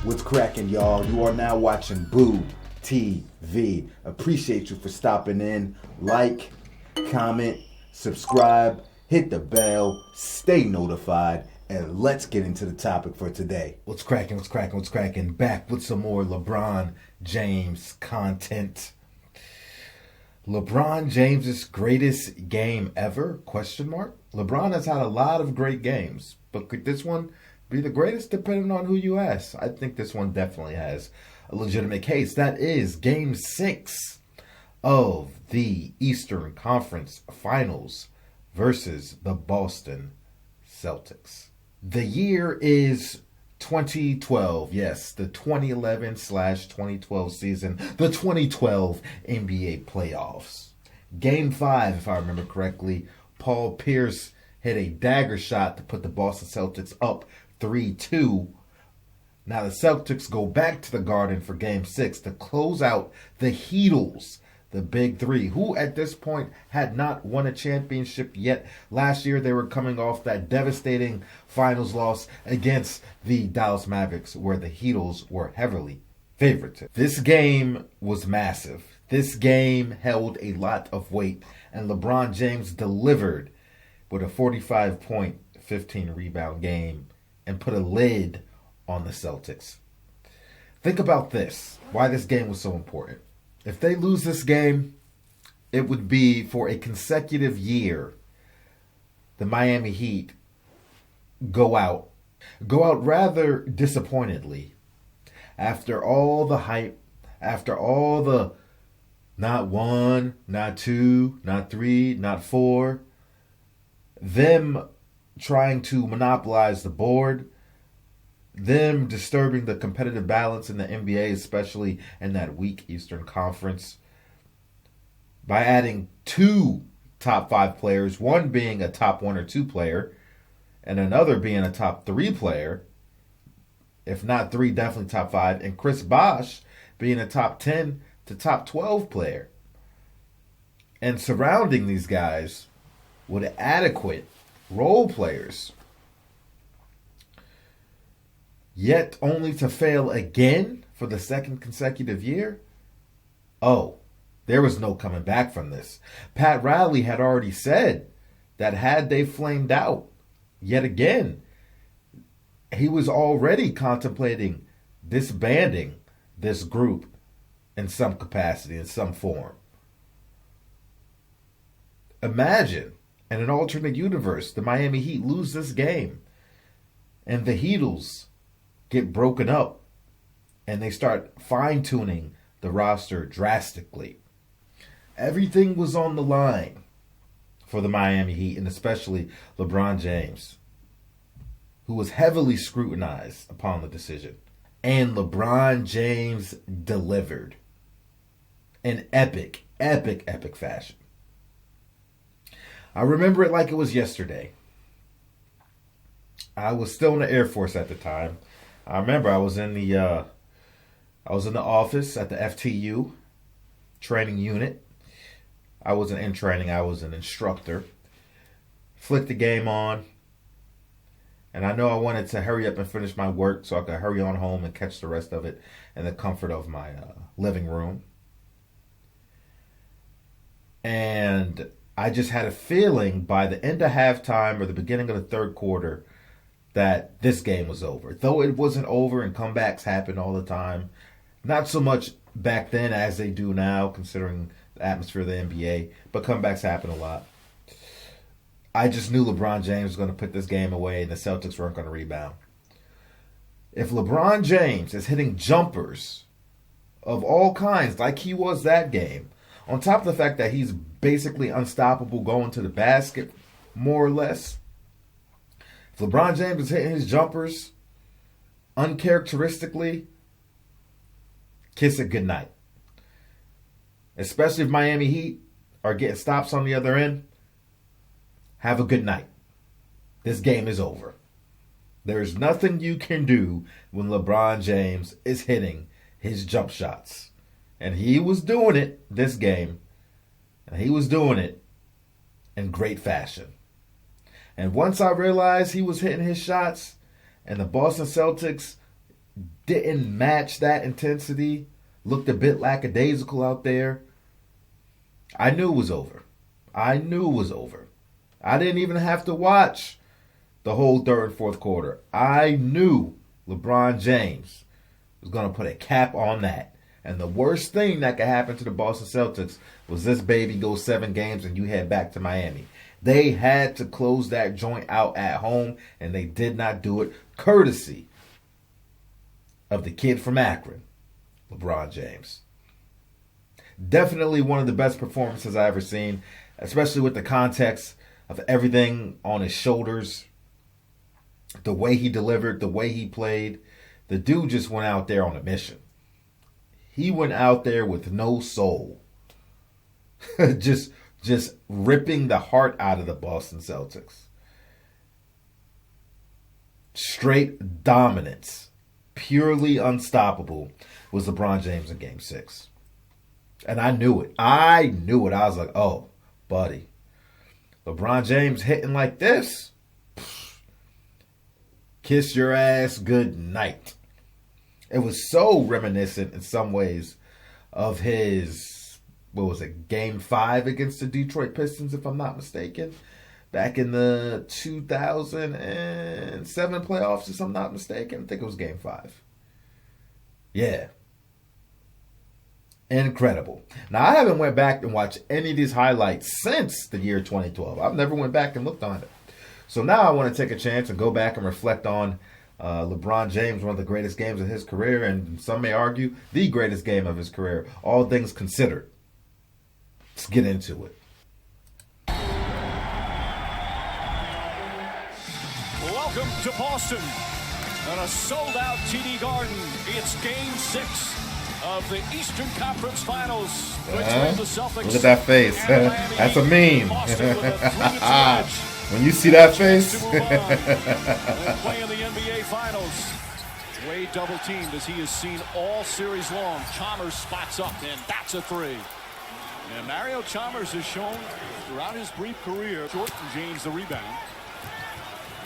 What's cracking, y'all? You are now watching Boo TV. Appreciate you for stopping in. Like, comment, subscribe, hit the bell, stay notified, and let's get into the topic for today. What's cracking? Back with some more LeBron James content. LeBron James's greatest game ever? Question mark. LeBron has had a lot of great games, but could this one be the greatest? Depending on who you ask. I think this one definitely has a legitimate case. That is Game 6 of the Eastern Conference Finals versus the Boston Celtics. The year is 2012. Yes, the 2011/2012 season, the 2012 NBA playoffs. Game 5, if I remember correctly, Paul Pierce hit a dagger shot to put the Boston Celtics up 3-2. Now the Celtics go back to the Garden for Game 6 to close out the Heatles, the Big Three, who at this point had not won a championship yet. Last year they were coming off that devastating finals loss against the Dallas Mavericks, where the Heatles were heavily favored. This game was massive. This game held a lot of weight, and LeBron James delivered with a 45-point, 15-rebound game and put a lid on the Celtics. Think about this, why this game was so important. If they lose this game, it would be for a consecutive year the Miami Heat go out rather disappointedly. After all the hype, after all the not one, not two, not three, not four, them trying to monopolize the board, them disturbing the competitive balance in the NBA, especially in that weak Eastern Conference, by adding 2 top 5 players, one being a top 1 or 2 player, and another being a top 3 player, if not 3, definitely top 5, and Chris Bosh being a top 10 to top 12 player. And surrounding these guys with adequate role players, yet only to fail again for the second consecutive year? Oh, there was no coming back from this. Pat Riley had already said that had they flamed out yet again, he was already contemplating disbanding this group in some capacity, in some form. Imagine, in an alternate universe, the Miami Heat lose this game and the Heatles get broken up and they start fine-tuning the roster drastically. Everything was on the line for the Miami Heat, and especially LeBron James, who was heavily scrutinized upon the decision. And LeBron James delivered in epic fashion. I remember it like it was yesterday. I was still in the Air Force at the time. I remember I was in the office at the FTU training unit. I wasn't in training, I was an instructor. Flicked the game on, and I know I wanted to hurry up and finish my work so I could hurry on home and catch the rest of it in the comfort of my living room. And I just had a feeling by the end of halftime or the beginning of the third quarter that this game was over. Though it wasn't over and comebacks happen all the time. Not so much back then as they do now, considering the atmosphere of the NBA, but comebacks happen a lot. I just knew LeBron James was going to put this game away and the Celtics weren't going to rebound. If LeBron James is hitting jumpers of all kinds like he was that game, on top of the fact that he's basically unstoppable going to the basket, more or less, if LeBron James is hitting his jumpers uncharacteristically, kiss it goodnight. Especially if Miami Heat are getting stops on the other end, have a good night. This game is over. There's nothing you can do when LeBron James is hitting his jump shots. And he was doing it this game. And he was doing it in great fashion. And once I realized he was hitting his shots and the Boston Celtics didn't match that intensity, looked a bit lackadaisical out there, I knew it was over. I didn't even have to watch the whole third and fourth quarter. I knew LeBron James was going to put a cap on that. And the worst thing that could happen to the Boston Celtics was this baby goes 7 games and you head back to Miami. They had to close that joint out at home, and they did not do it, courtesy of the kid from Akron, LeBron James. Definitely one of the best performances I ever seen, especially with the context of everything on his shoulders, the way he delivered, the way he played. The dude just went out there on a mission. He went out there with no soul. just ripping the heart out of the Boston Celtics. Straight dominance. Purely unstoppable was LeBron James in Game 6. And I knew it. I was like, oh, buddy. LeBron James hitting like this? Kiss your ass good night. It was so reminiscent in some ways of his, Game 5 against the Detroit Pistons, if I'm not mistaken. Back in the 2007 playoffs, if I'm not mistaken. I think it was Game 5. Yeah. Incredible. Now, I haven't went back and watched any of these highlights since the year 2012. I've never went back and looked on it. So now I want to take a chance and go back and reflect on LeBron James, one of the greatest games of his career, and some may argue the greatest game of his career, all things considered. Let's get into it. Welcome to Boston and a sold-out TD Garden. It's Game 6 of the Eastern Conference Finals between the Celtics. Look at that face. That's a meme. When you see that face. Playing the NBA Finals. Wade double-teamed as he has seen all series long. Chalmers spots up, and that's a 3. And Mario Chalmers has shown throughout his brief career, Jordan James the rebound.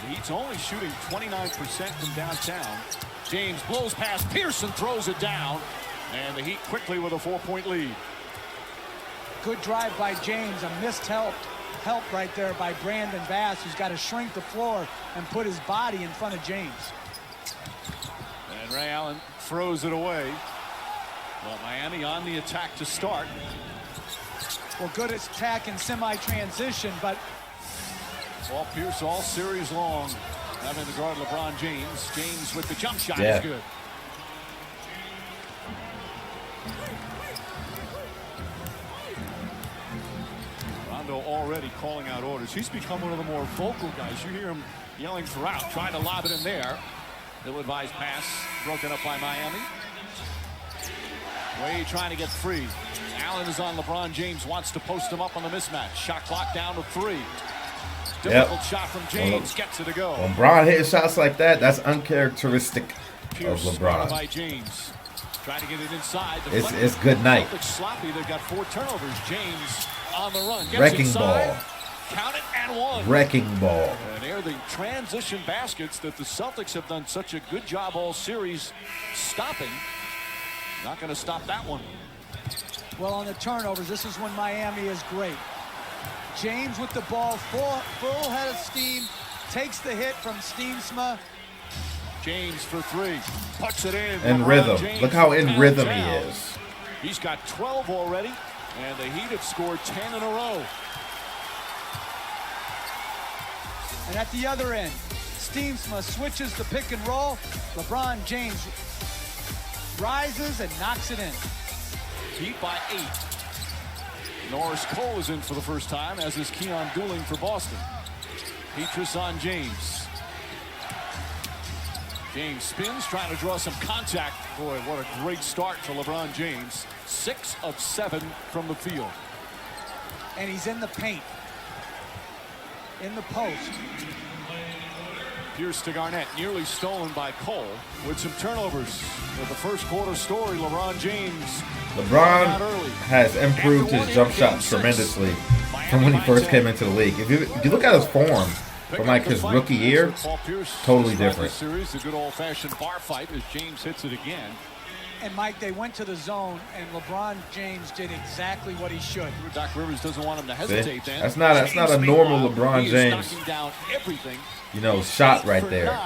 The Heat's only shooting 29% from downtown. James blows past Pearson, throws it down, and the Heat quickly with a 4-point lead. Good drive by James, a missed help right there by Brandon Bass, who's got to shrink the floor and put his body in front of James. And Ray Allen throws it away. Well, Miami on the attack to start. Well, good attack in semi-transition, but Paul Pierce all series long having to guard LeBron James. James with the jump shot is good. Rondo already calling out orders. He's become one of the more vocal guys. You hear him yelling throughout, trying to lob it in there. Ill-advised pass broken up by Miami. Wade trying to get free. Allen is on LeBron James, wants to post him up on the mismatch. Shot clock down to 3. Difficult shot from James, gets it to go. When LeBron hitting shots like that, that's uncharacteristic Pierce of LeBron. by James. Trying to get it inside. It's good night. Sloppy. They've got 4 turnovers. James on the run. Gets Wrecking inside. ball. Count it and 1. Wrecking ball. And they're the transition baskets that the Celtics have done such a good job all series stopping. Not going to stop that one. well, on the turnovers, this is when Miami is great. James with the ball, full head of steam, takes the hit from Steamsma. James for 3, puts it in. In rhythm. Look how in rhythm he is. He's got 12 already, and the Heat have scored 10 in a row. And at the other end, Steamsma switches the pick and roll. LeBron James rises and knocks it in. Heat by 8. Norris Cole is in for the first time, as is Keon Dooling for Boston. Petrus on James. James spins, trying to draw some contact. Boy, what a great start for LeBron James. 6 of 7 from the field. And he's in the paint. In the post. Pierce to Garnett, nearly stolen by Cole with some turnovers. With the first quarter story, LeBron James. LeBron has improved his jump shot tremendously from when he first came into the league. If you look at his form from like his rookie year, totally different. Series, a good old-fashioned bar fight as James hits it again. And Mike, they went to the zone, and LeBron James did exactly what he should. Doc Rivers doesn't want him to hesitate. See? Then That's not a normal LeBron James. Down everything. Shot right there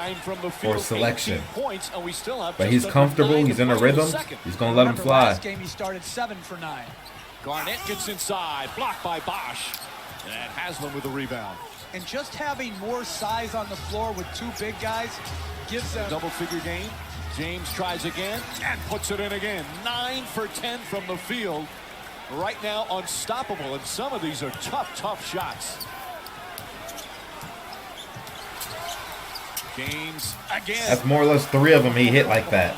for selection. Points, and we still have but he's comfortable. He's in a rhythm. He's gonna let him fly. Last game he started 7 for 9. Garnett gets inside, blocked by Bosch, and Haslam with the rebound. And just having more size on the floor with 2 big guys gives them double-figure game. James tries again and puts it in again. 9 for 10 from the field. Right now, unstoppable. And some of these are tough shots. James again. That's more or less 3 of them he hit like that.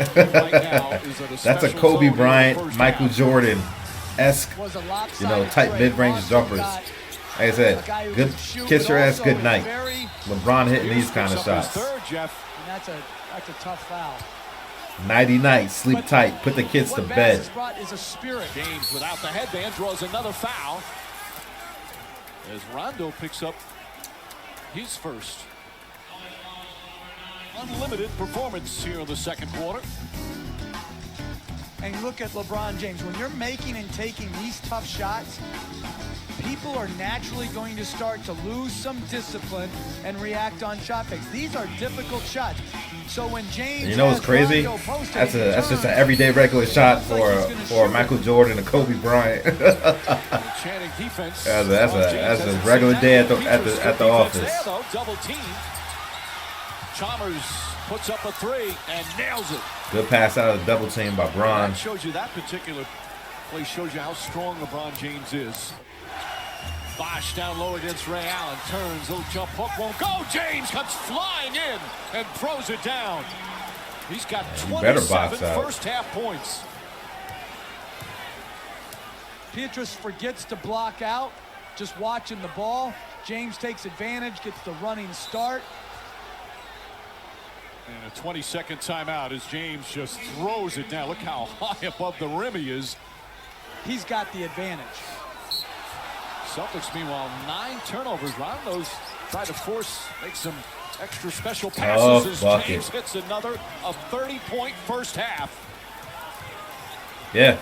That's a Kobe Bryant, Michael Jordan-esque, type mid-range jumpers. Like I said, good kiss your ass good night. LeBron hitting these kind of shots. And that's a tough foul. Nighty night, sleep tight, put the kids to bed. Is a spirit. James without the headband draws another foul as Rondo picks up his first. Unlimited performance here in the second quarter. And look at LeBron James. When you're making and taking these tough shots, people are naturally going to start to lose some discipline and react on shot fakes. These are difficult shots. So when James, you know what's crazy? That's just an everyday regular shot for Michael Jordan and Kobe Bryant. that's a regular day at the office. Double team. Chalmers puts up a 3 and nails it. Good pass out of the double team by Bron. That shows you, that particular play shows you how strong LeBron James is. Bosch down low against Ray Allen. Turns, little jump hook, won't go. James comes flying in and throws it down. He's got 27 first half points. Pietrus forgets to block out, just watching the ball. James takes advantage, gets the running start. And a 20-second timeout as James just throws it down. Look how high above the rim he is. He's got the advantage. Celtics, meanwhile, 9 turnovers. Rondo's tried to make some extra special passes as James hits another, a 30-point first half. Yeah.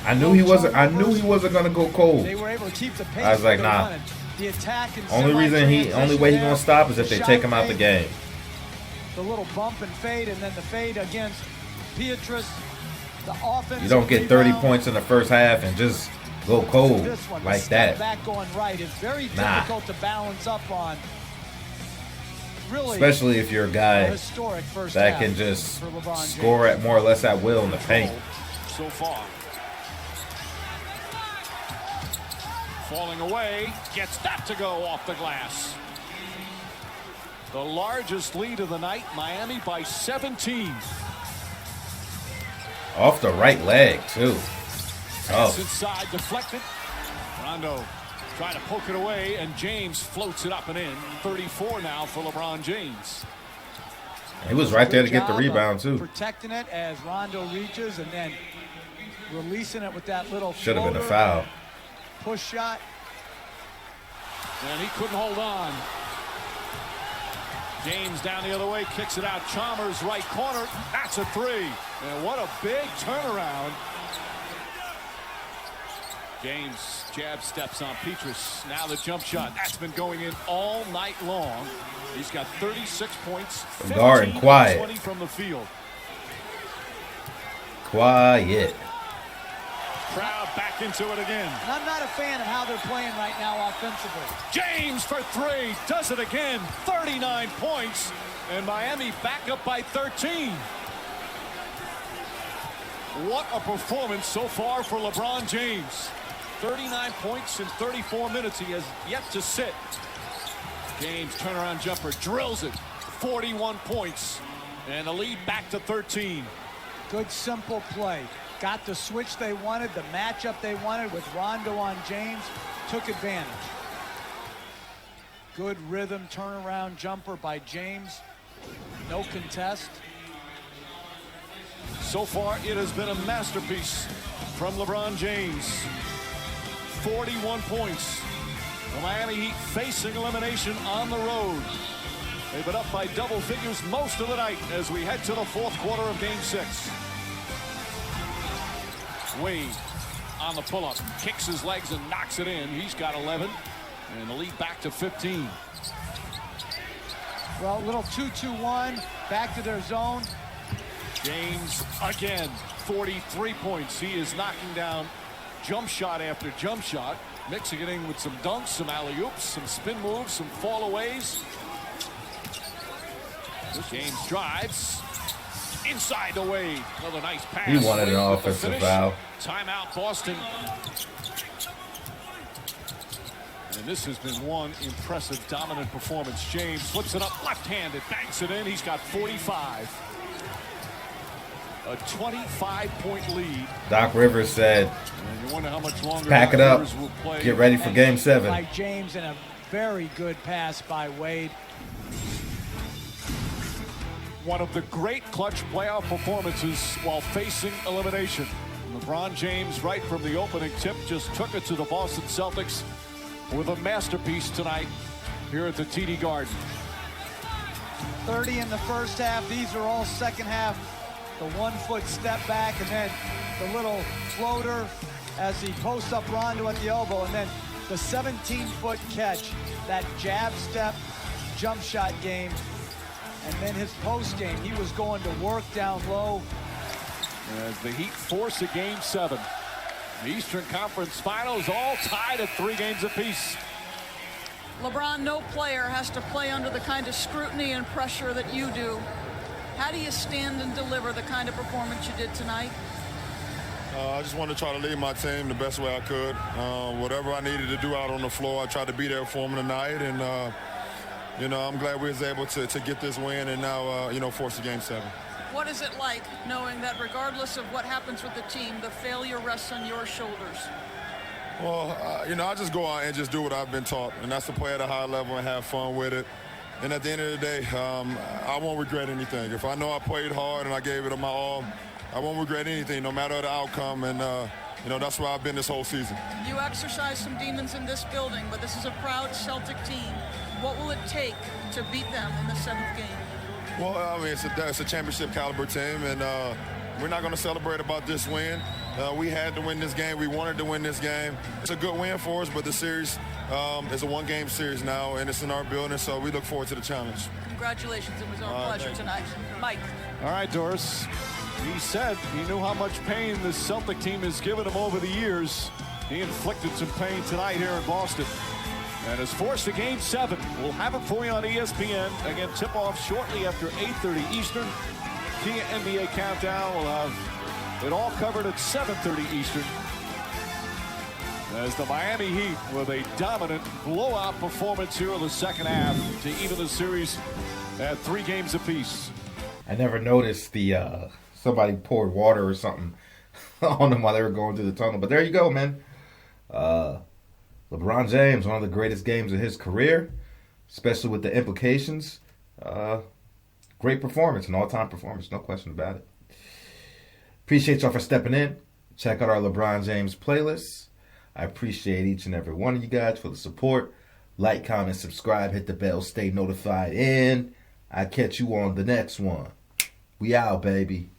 I knew he wasn't gonna go cold. They were able to keep the pace. I was like, nah. The attack and only way he's gonna stop is if they take him out the game. The little bump and fade, and then the fade against Pietrus. The offense. You don't get 30 points in the first half and just go cold like that. Back going right is very difficult to balance up on. Really, especially if you're a guy that can just score at more or less at will in the paint. So far. Falling away, gets that to go off the glass. The largest lead of the night, Miami by 17. Off the right leg, too. Pass inside, deflected. Rondo trying to poke it away, and James floats it up and in. 34 now for LeBron James. He was right there to get the rebound, too. Protecting it as Rondo reaches and then releasing it with that little should have been a foul. Push shot. And he couldn't hold on. James down the other way, kicks it out. Chalmers right corner. That's a 3. And what a big turnaround. James jab steps on Pietrus. Now the jump shot. That's been going in all night long. He's got 36 points. Guard and quiet. 20 from the field. Quiet. Crowd back into it again. And I'm not a fan of how they're playing right now offensively. James for 3. Does it again. 39 points. And Miami back up by 13. What a performance so far for LeBron James. 39 points in 34 minutes. He has yet to sit. James turnaround jumper drills it. 41 points. And the lead back to 13. Good simple play. Got the switch they wanted, the matchup they wanted with Rondo on James. Took advantage. Good rhythm turnaround jumper by James. No contest. So far, it has been a masterpiece from LeBron James. 41 points, The Miami Heat facing elimination on the road. They've been up by double figures most of the night as we head to the fourth quarter of Game 6. Wade on the pull-up, kicks his legs and knocks it in. He's got 11, and the lead back to 15. Well, little 2-2-1, back to their zone. James again, 43 points. He is knocking down jump shot after jump shot, mixing it in with some dunks, some alley-oops, some spin moves, some fallaways. James drives inside the Wade. Another nice pass. He wanted an Wade offensive foul. Timeout, Boston. And this has been one impressive, dominant performance. James flips it up left-handed, banks it in. He's got 45. A 25-point lead. Doc Rivers said, and you wonder how much longer pack it up, Rivers will play. get ready for Game 7. By James, and a very good pass by Wade. One of the great clutch playoff performances while facing elimination. LeBron James, right from the opening tip, just took it to the Boston Celtics with a masterpiece tonight here at the TD Garden. 30 in the first half. These are all second half. The 1-foot step back, and then the little floater as he posts up Rondo at the elbow, and then the 17-foot catch, that jab step jump shot game. And then his post game, he was going to work down low. As the Heat force a Game 7. The Eastern Conference Finals all tied at 3 games apiece. LeBron, no player has to play under the kind of scrutiny and pressure that you do. How do you stand and deliver the kind of performance you did tonight? I just wanted to try to lead my team the best way I could. Whatever I needed to do out on the floor, I tried to be there for them tonight. And, you know, I'm glad we was able to get this win and now, you know, force a Game 7. What is it like knowing that regardless of what happens with the team, the failure rests on your shoulders? Well, you know, I just go out and just do what I've been taught, and that's to play at a high level and have fun with it. And at the end of the day, I won't regret anything. If I know I played hard and I gave it my all, I won't regret anything, no matter the outcome. And, you know, that's where I've been this whole season. You exercise some demons in this building, but this is a proud Celtic team. What will it take to beat them in the 7th game? Well, I mean, it's a championship caliber team, and we're not going to celebrate about this win. We had to win this game. We wanted to win this game. It's a good win for us, but the series is a one-game series now, and it's in our building, so we look forward to the challenge. Congratulations. It was our pleasure tonight. Mike. All right, Doris. He said he knew how much pain this Celtic team has given him over the years. He inflicted some pain tonight here in Boston. And has forced a Game 7. We'll have it for you on ESPN. Again, tip-off shortly after 8:30 Eastern. Kia NBA Countdown will have it all covered at 7:30 Eastern. As the Miami Heat with a dominant blowout performance here in the second half to even the series at 3 games apiece. I never noticed the somebody poured water or something on them while they were going through the tunnel. But there you go, man. LeBron James, one of the greatest games of his career, especially with the implications. Great performance, an all-time performance, no question about it. Appreciate y'all for stepping in. Check out our LeBron James playlists. I appreciate each and every one of you guys for the support. Like, comment, subscribe, hit the bell, stay notified, and I'll catch you on the next one. We out, baby.